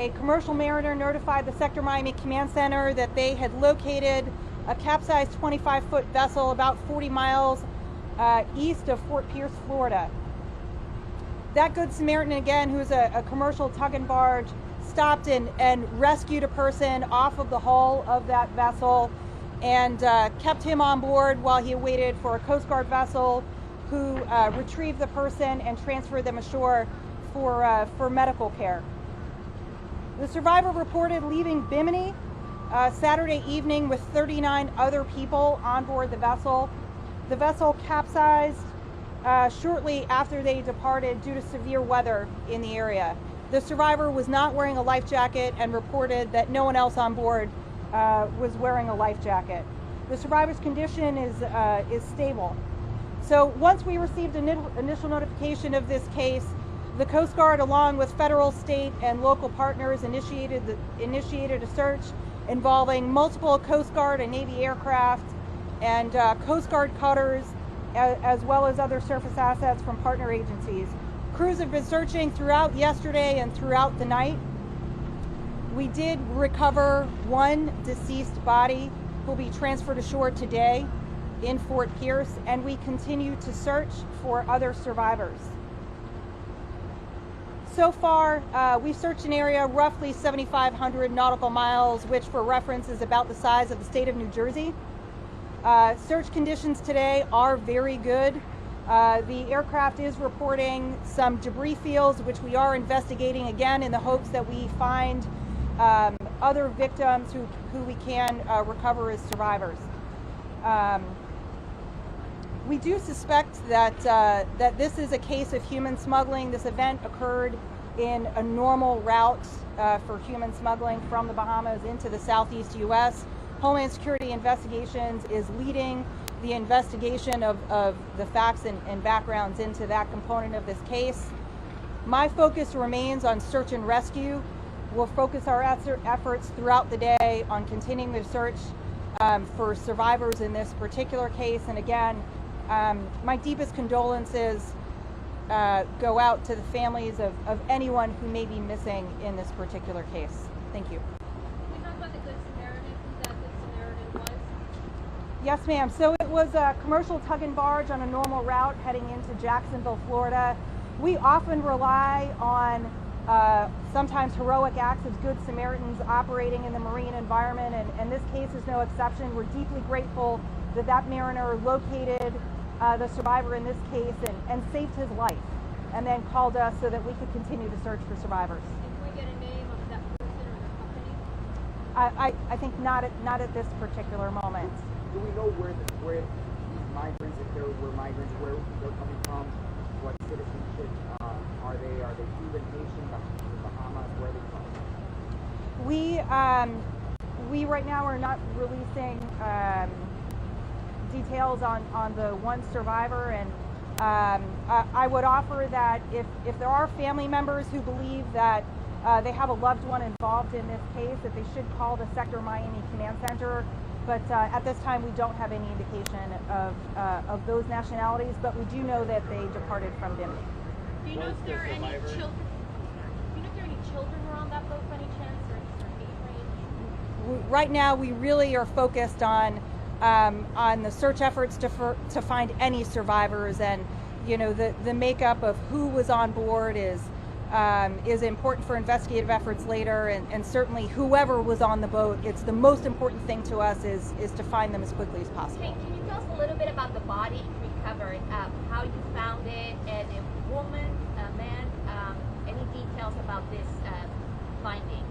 a commercial mariner notified the Sector Miami Command Center that they had located a capsized 25-foot vessel about 40 miles east of Fort Pierce, Florida. That Good Samaritan, again, who's a commercial tug and barge, stopped and rescued a person off of the hull of that vessel and kept him on board while he waited for a Coast Guard vessel who retrieved the person and transferred them ashore for medical care. The survivor reported leaving Bimini Saturday evening with 39 other people on board the vessel. The vessel capsized shortly after they departed due to severe weather in the area. The survivor was not wearing a life jacket and reported that no one else on board was wearing a life jacket. The survivor's condition is stable. So once we received initial notification of this case, the Coast Guard, along with federal, state, and local partners, initiated a search involving multiple Coast Guard and Navy aircraft and Coast Guard cutters, as well as other surface assets from partner agencies. Crews have been searching throughout yesterday and throughout the night. We did recover one deceased body who will be transferred ashore today in Fort Pierce, and we continue to search for other survivors. So far, we've searched an area roughly 7,500 nautical miles, which for reference is about the size of the state of New Jersey. Search conditions today are very good. The aircraft is reporting some debris fields, which we are investigating again in the hopes that we find other victims who we can recover as survivors. We do suspect that this is a case of human smuggling. This event occurred in a normal route for human smuggling from the Bahamas into the southeast U.S. Homeland Security Investigations is leading the investigation of the facts and backgrounds into that component of this case. My focus remains on search and rescue. We'll focus our efforts throughout the day on continuing the search for survivors in this particular case. And again, my deepest condolences go out to the families of anyone who may be missing in this particular case. Thank you. Can you talk about the Good Samaritan, who that Good Samaritan was? Yes, ma'am. So it was a commercial tug and barge on a normal route heading into Jacksonville, Florida. We often rely on sometimes heroic acts of Good Samaritans operating in the marine environment, and this case is no exception. We're deeply grateful that mariner located the survivor in this case and saved his life, and then called us so that we could continue to search for survivors. And can we get a name of that person or their company? I think not at this particular moment. Do we know where these migrants, if there were migrants, where they're coming from? What citizenship are they? Are they Cuban, Haitian, Bahamas? Where are they from? We right now are not releasing details on the one survivor, and I would offer that if there are family members who believe that they have a loved one involved in this case, that they should call the Sector Miami Command Center. But at this time, we don't have any indication of those nationalities, but we do know that they departed from Bimini. Do you know if there are any children? Do you know if there are any children who are on that boat by any chance, or is there age range? Right now, we really are focused on the search efforts to find any survivors, and the makeup of who was on board is important for investigative efforts later, and certainly whoever was on the boat, it's the most important thing to us is to find them as quickly as possible. Can you tell us a little bit about the body recovered, how you found it, and a woman, a man, any details about this finding?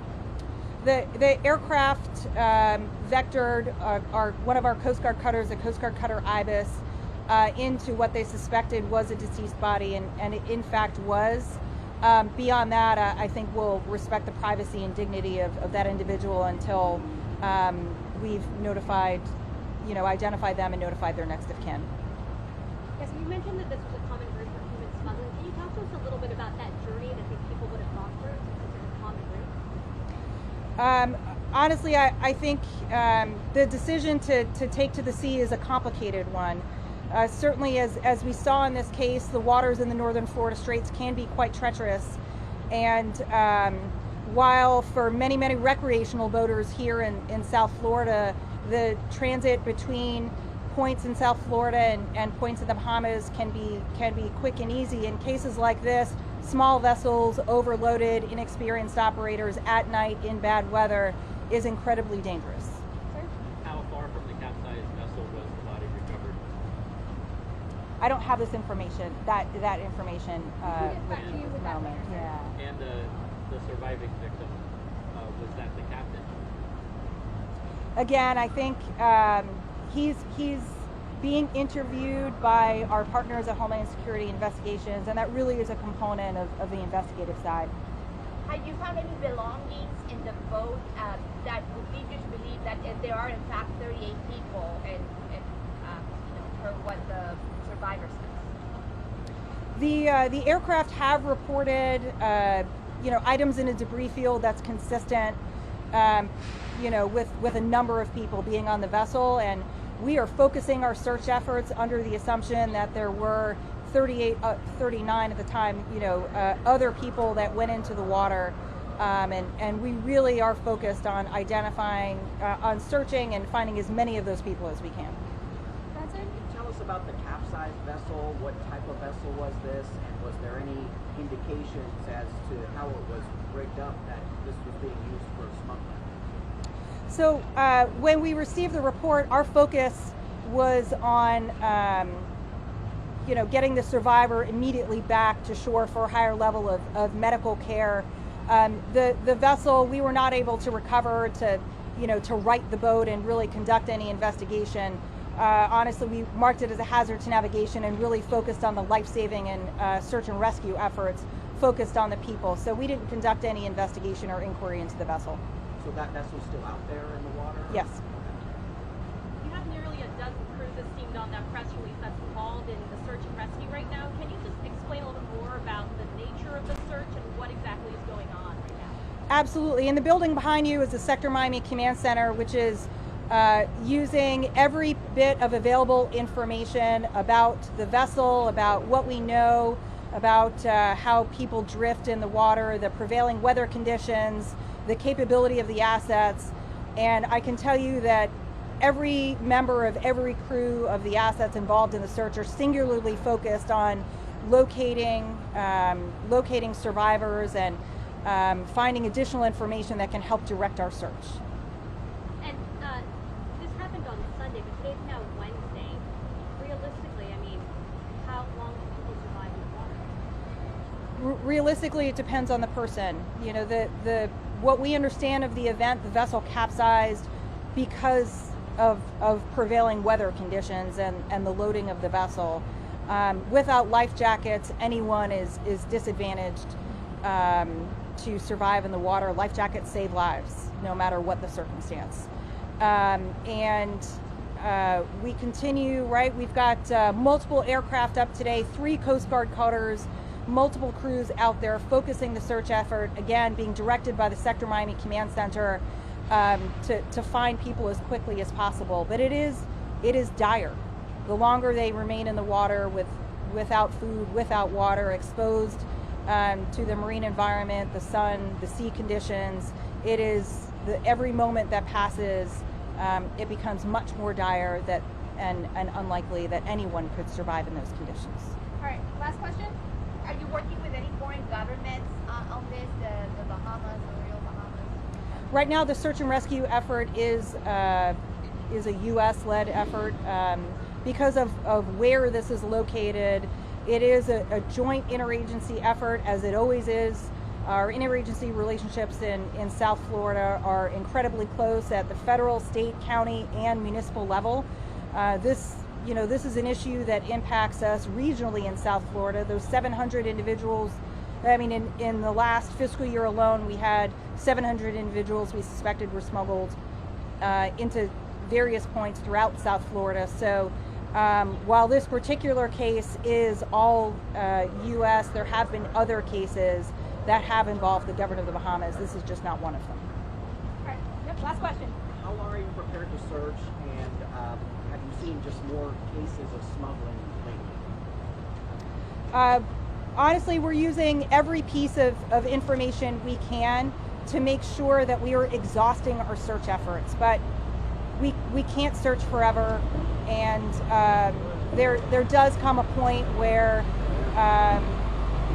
The aircraft vectored one of our Coast Guard cutters, the Coast Guard cutter Ibis, into what they suspected was a deceased body, and it in fact was. Beyond that, I think we'll respect the privacy and dignity of that individual until we've notified, identified them and notified their next of kin. Yes, you mentioned that this was a common route for human smuggling. Can you talk to us a little bit about that journey that these people would have gone through, since it's a common route? Honestly, I think the decision to take to the sea is a complicated one. Certainly, as we saw in this case, the waters in the northern Florida Straits can be quite treacherous, and while for many, many recreational boaters here in South Florida, the transit between points in South Florida and points in the Bahamas can be quick and easy. In cases like this, small vessels, overloaded, inexperienced operators at night in bad weather is incredibly dangerous. How far from the capsized vessel was the body recovered? I don't have this information, that information We'll get back to you at with the that moment. later. Yeah. And the surviving victim, was that the captain? Again, I think he's being interviewed by our partners at Homeland Security Investigations, and that really is a component of the investigative side. Have you found any belongings in the boat that would lead you to believe that there are in fact 38 people, and per what the survivor says? The aircraft have reported items in a debris field that's consistent with a number of people being on the vessel, and we are focusing our search efforts under the assumption that there were 39 at the time, other people that went into the water, and we really are focused on identifying, on searching and finding as many of those people as we can. That's it. Tell us about the capsized vessel. What type of vessel was this, and was there any indications as to how it was rigged up that this was being used for smuggling? So when we received the report, our focus was on getting the survivor immediately back to shore for a higher level of medical care. The vessel, we were not able to recover to right the boat and really conduct any investigation. Honestly, we marked it as a hazard to navigation and really focused on the life-saving and search and rescue efforts focused on the people. So we didn't conduct any investigation or inquiry into the vessel. So that vessel's still out there in the water? Yes. You have nearly a dozen crews that seemed on that press release that's involved in the search and rescue right now. Can you just explain a little bit more about the nature of the search and what exactly is going on right now? Absolutely. In the building behind you is the Sector Miami Command Center, which is using every bit of available information about the vessel, about what we know, about how people drift in the water, the prevailing weather conditions, the capability of the assets. And I can tell you that every member of every crew of the assets involved in the search are singularly focused on locating survivors and finding additional information that can help direct our search. And this happened on Sunday, but today's now Wednesday. Realistically, I mean, how long can people survive in the water? Realistically, it depends on the person. What we understand of the event, the vessel capsized because of prevailing weather conditions and the loading of the vessel. Without life jackets, anyone is disadvantaged to survive in the water. Life jackets save lives, no matter what the circumstance. We continue, right? We've got multiple aircraft up today, 3 Coast Guard cutters, multiple crews out there focusing the search effort, again, being directed by the Sector Miami Command Center to find people as quickly as possible. But it is dire. The longer they remain in the water without food, without water, exposed to the marine environment, the sun, the sea conditions, every moment that passes, it becomes much more dire and unlikely that anyone could survive in those conditions. All right, last question. Are you working with any foreign governments on this, the Bahamas, the real Bahamas? Right now, the search and rescue effort is a U.S.-led effort. Because of where this is located, it is a joint interagency effort, as it always is. Our interagency relationships in South Florida are incredibly close at the federal, state, county, and municipal level. This is an issue that impacts us regionally in South Florida. Those 700 individuals, in the last fiscal year alone, we had 700 individuals we suspected were smuggled into various points throughout South Florida. So while this particular case is all U.S., there have been other cases that have involved the government of the Bahamas. This is just not one of them. All right. Yep. Last question. How long are you prepared to search, and have you seen just more cases of smuggling lately? Honestly, we're using every piece of information we can to make sure that we are exhausting our search efforts. But we can't search forever, and there does come a point where,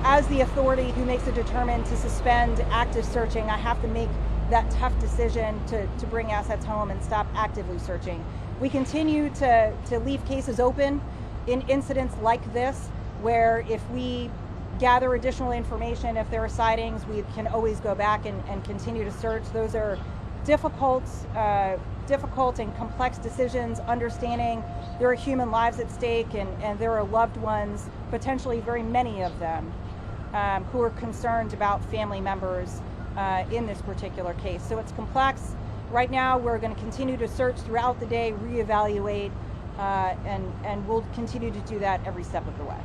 as the authority who makes a determination to suspend active searching, I have to make that tough decision to bring assets home and stop actively searching. We continue to leave cases open in incidents like this, where if we gather additional information, if there are sightings, we can always go back and continue to search. Those are difficult and complex decisions, understanding there are human lives at stake, and there are loved ones, potentially very many of them, who are concerned about family members in this particular case. So it's complex. Right now, we're going to continue to search throughout the day, reevaluate, and we'll continue to do that every step of the way.